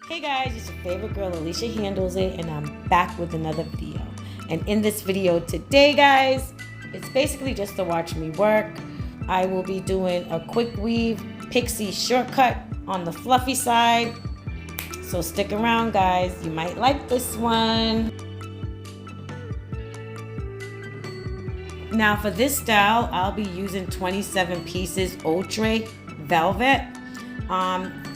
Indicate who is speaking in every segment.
Speaker 1: Hey guys, it's your favorite girl Alicia Handles It, and I'm back with another video. And in this video today, guys, it's basically just to watch me work. I will be doing a quick weave pixie shortcut on the fluffy side. So stick around, guys. You might like this one. Now for this style, I'll be using 27 pieces Ultra velvet.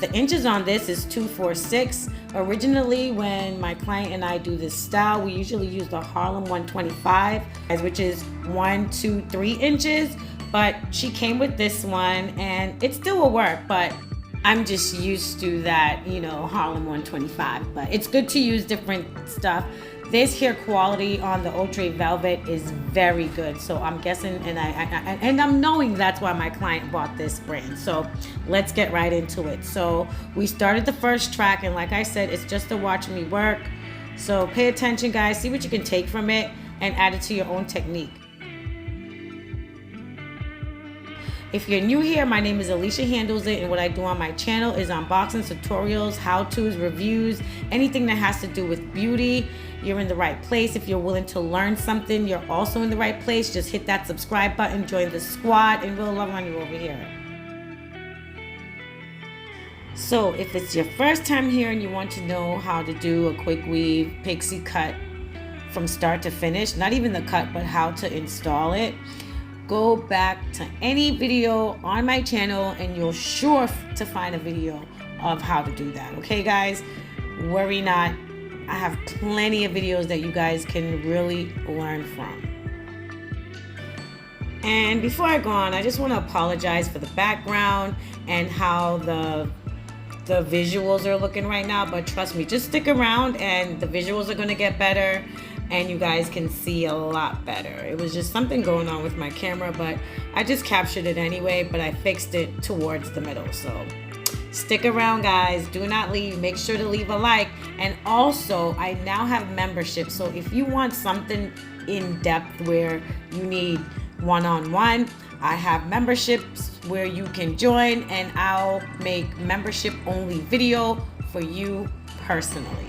Speaker 1: The inches on this is 246. Originally, when my client and I do this style, we usually use the Harlem 125, which is 1, 2, 3 inches. But she came with this one, and it still will work, but I'm just used to that, Harlem 125. But it's good to use different stuff. This hair quality on the Ultra Velvet is very good. So I'm guessing, and I'm knowing that's why my client bought this brand. So let's get right into it. So we started the first track, and like I said, it's just to watch me work. So pay attention, guys. See what you can take from it and add it to your own technique. If you're new here, my name is Alicia Handles It, and what I do on my channel is unboxing, tutorials, how-tos, reviews, anything that has to do with beauty. You're in the right place. If you're willing to learn something, you're also in the right place. Just hit that subscribe button, join the squad, and we'll love on you over here. So if it's your first time here and you want to know how to do a quick weave pixie cut from start to finish, not even the cut, but how to install it, go back to any video on my channel and you're sure to find a video of how to do that. Okay, guys? Worry not. I have plenty of videos that you guys can really learn from. And before I go on, I just want to apologize for the background and how the visuals are looking right now, but trust me, just stick around and the visuals are going to get better and you guys can see a lot better. It was just something going on with my camera, but I just captured it anyway, but I fixed it towards the middle. So stick around, guys. Do not leave. Make sure to leave a like. And also, I now have membership. So if you want something in depth where you need one-on-one, I have memberships where you can join, and I'll make membership only video for you personally.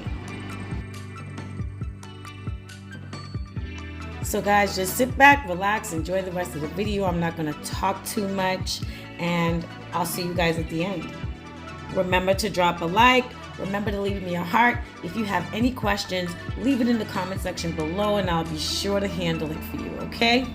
Speaker 1: So guys, just sit back, relax, enjoy the rest of the video. I'm not going to talk too much, and I'll see you guys at the end. Remember to drop a like. Remember to leave me a heart. If you have any questions, leave it in the comment section below, and I'll be sure to handle it for you, okay?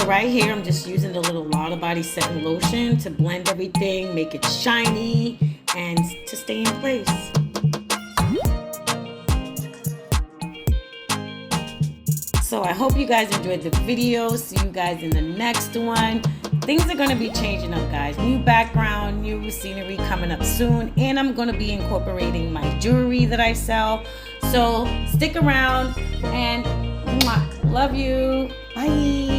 Speaker 1: So right here, I'm just using the little Lotta Body setting lotion to blend everything, make it shiny, and to stay in place. So I hope you guys enjoyed the video. See you guys in the next one. Things are going to be changing up, guys. New background, new scenery coming up soon. And I'm going to be incorporating my jewelry that I sell. So stick around and love you. Bye.